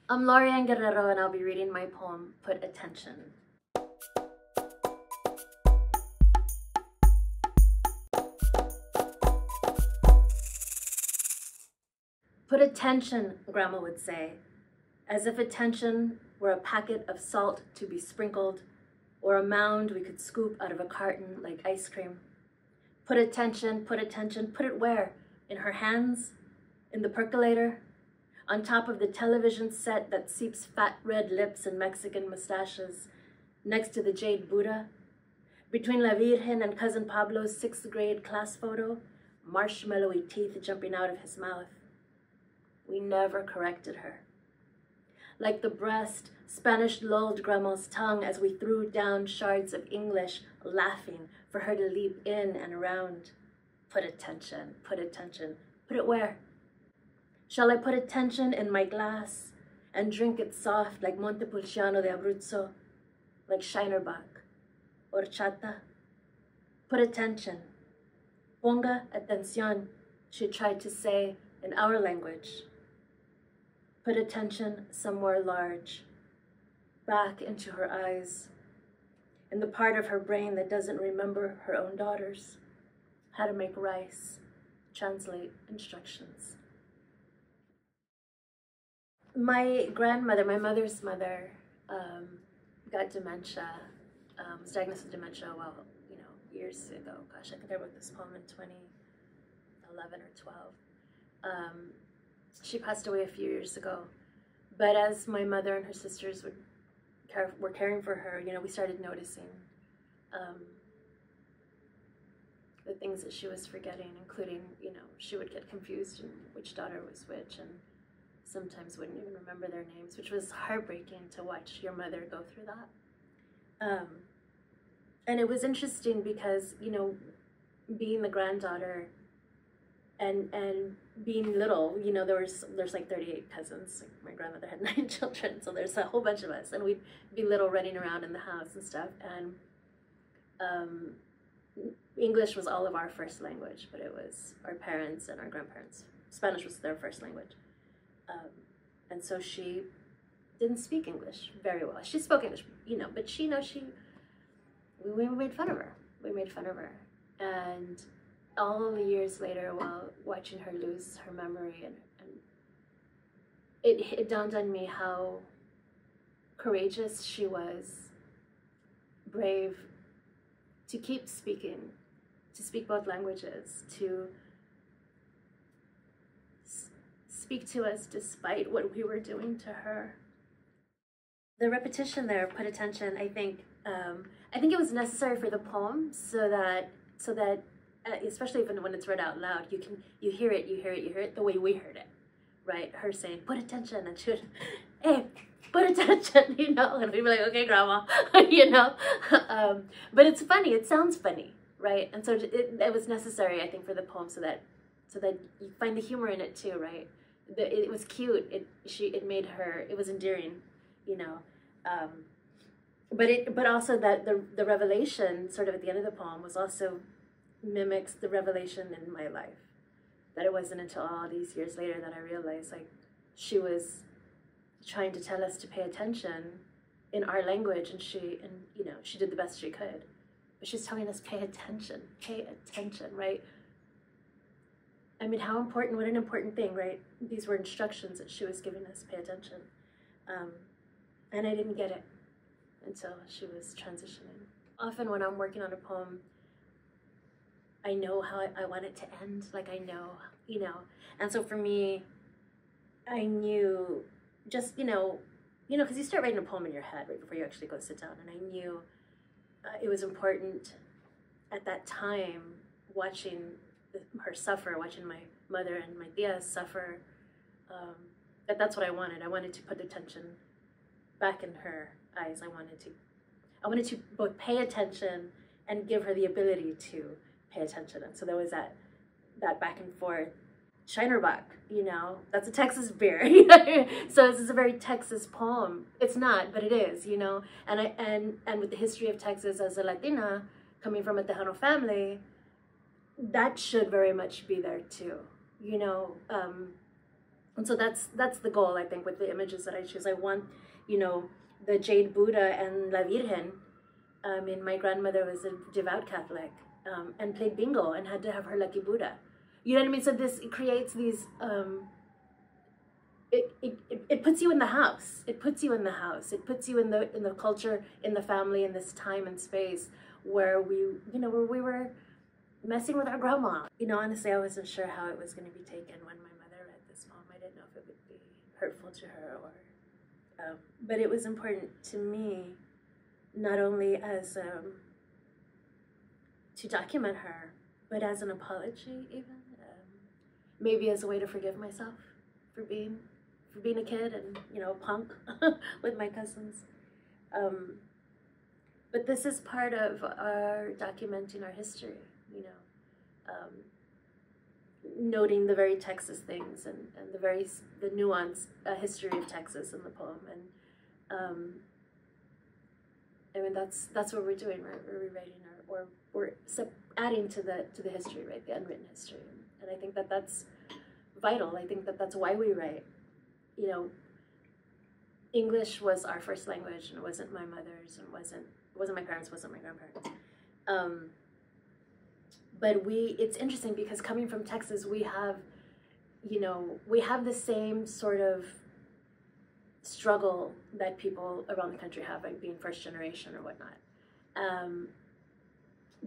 I'm Laurie Ann Guerrero, and I'll be reading my poem, Put Attention. Put attention, Grandma would say, as if attention were a packet of salt to be sprinkled, or a mound we could scoop out of a carton like ice cream. Put attention, put attention. Put it where? In her hands? In the percolator? On top of the television set that seeps fat red lips and Mexican mustaches? Next to the jade Buddha? Between La Virgen and Cousin Pablo's 6th grade class photo? Marshmallowy teeth jumping out of his mouth. We never corrected her. Like the breast, Spanish lulled Grandma's tongue as we threw down shards of English, laughing for her to leap in and around. Put attention, put attention. Put it where? Shall I put attention in my glass and drink it soft like Montepulciano de Abruzzo, like Shinerbach, horchata? Put attention. Ponga atención, she tried to say in our language. Put attention somewhere large, back into her eyes, in the part of her brain that doesn't remember her own daughters, how to make rice, translate instructions. My grandmother, my mother's mother, got dementia, was diagnosed with dementia, years ago. Gosh, I think I wrote this poem in 2011 or 12. She passed away a few years ago, but as my mother and her sisters were caring for her, we started noticing the things that she was forgetting, including, she would get confused in which daughter was which, and sometimes wouldn't even remember their names, which was heartbreaking to watch your mother go through that. And it was interesting because, being the granddaughter and being little, there's like 38 cousins. Like my grandmother had 9 children, so there's a whole bunch of us, and we'd be little running around in the house and stuff. And English was all of our first language, but it was our parents and our grandparents. Spanish was their first language. And so she didn't speak English very well. She spoke English, but we made fun of her. We made fun of her. And all the years later, while watching her lose her memory, and it dawned on me how courageous she was, brave, to keep speaking, to speak both languages, to speak to us despite what we were doing to her. The repetition there, put attention, I think it was necessary for the poem so that especially when it's read out loud, you hear it the way we heard it, right? Her saying, put attention, and she would, hey, put attention, and we'd be like, okay, Grandma, but it's funny, it sounds funny, right? And so it was necessary, I think, for the poem so that you find the humor in it too, right? It was cute, it made her, it was endearing, but also that the revelation sort of at the end of the poem was also mimics the revelation in my life. That it wasn't until all these years later that I realized, like, she was trying to tell us to pay attention in our language, and she did the best she could. But she's telling us, pay attention, right? I mean, what an important thing, right? These were instructions that she was giving us, pay attention. And I didn't get it until she was transitioning. Often when I'm working on a poem, I know how I want it to end, like I know, And so for me, I knew just, because you start writing a poem in your head right before you actually go sit down, and I knew it was important at that time, watching her suffer, watching my mother and my tias suffer, that's what I wanted. I wanted to put attention back in her eyes. I wanted to both pay attention and give her the ability to pay attention. And so there was that back and forth. Shinerbach, that's a Texas beer. So this is a very Texas poem. It's not, but it is, and with the history of Texas as a Latina, coming from a Tejano family, that should very much be there too, And so that's the goal, I think, with the images that I choose. I want, you know, the jade Buddha and La Virgen. I mean, my grandmother was a devout Catholic, and played bingo and had to have her lucky Buddha. You know what I mean? So this creates these, it puts you in the house. It puts you in the house. It puts you in the culture, in the family, in this time and space where where we were messing with our grandma. You know, honestly, I wasn't sure how it was going to be taken when my mother read this poem. I didn't know if it would be hurtful to her or, but it was important to me, not only as to document her, but as an apology, even maybe as a way to forgive myself for being a kid and, you know, a punk with my cousins. But this is part of our documenting our history, you know, noting the very Texas things and the nuanced history of Texas in the poem. And I mean, that's what we're doing. We're rewriting we're adding to the history, right? The unwritten history. And I think that that's vital. I think that that's why we write. You know, English was our first language, and it wasn't my mother's, and it wasn't my parents, wasn't my grandparents. But it's interesting because coming from Texas, we have the same sort of struggle that people around the country have, like being first generation or whatnot.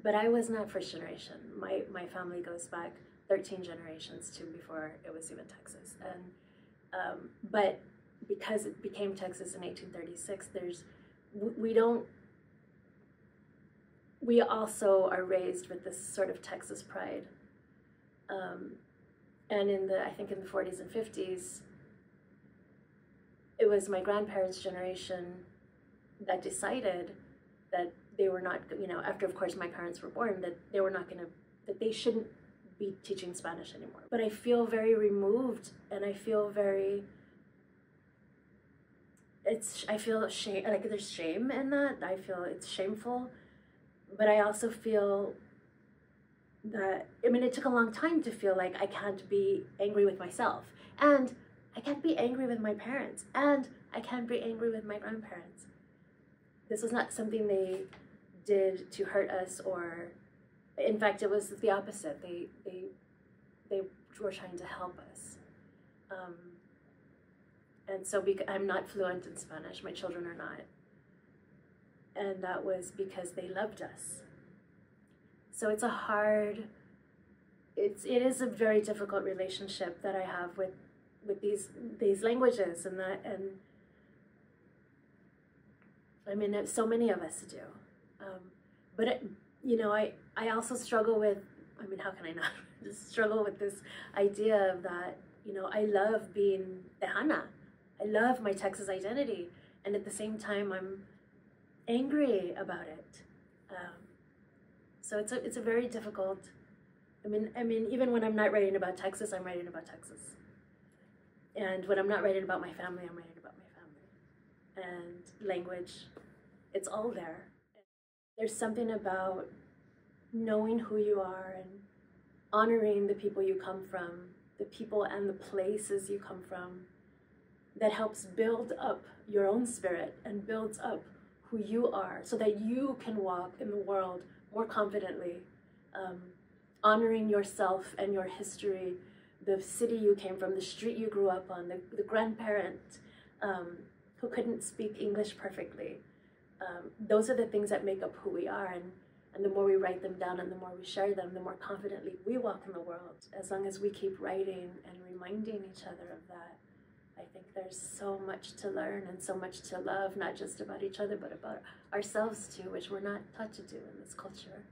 But I was not first generation. My family goes back 13 generations to before it was even Texas. And but because it became Texas in 1836, we also are raised with this sort of Texas pride. And I think in the 40s and 50s, it was my grandparents' generation that decided that they were not, you know, after of course my parents were born, that they shouldn't be teaching Spanish anymore. But I feel very removed, and I feel shame, like there's shame in that. I feel it's shameful, but I also feel that, I mean, it took a long time to feel like I can't be angry with myself, and I can't be angry with my parents, and I can't be angry with my grandparents. This was not something they did to hurt us, or in fact, it was the opposite. They were trying to help us. And so I'm not fluent in Spanish, my children are not. And that was because they loved us. So it is a very difficult relationship that I have with these languages, and I mean, so many of us do. But you know, I also struggle with, I mean, how can I not just struggle with this idea of that, you know, I love being Tejana. I love my Texas identity, and at the same time, I'm angry about it. So it's a very difficult. I mean, even when I'm not writing about Texas, I'm writing about Texas, and when I'm not writing about my family, I'm writing about my family, and language. It's all there. There's something about knowing who you are and honoring the people you come from, the people and the places you come from, that helps build up your own spirit and builds up who you are, so that you can walk in the world more confidently, honoring yourself and your history, the city you came from, the street you grew up on, the grandparent who couldn't speak English perfectly. Those are the things that make up who we are, and the more we write them down and the more we share them, the more confidently we walk in the world. As long as we keep writing and reminding each other of that, I think there's so much to learn and so much to love, not just about each other, but about ourselves too, which we're not taught to do in this culture.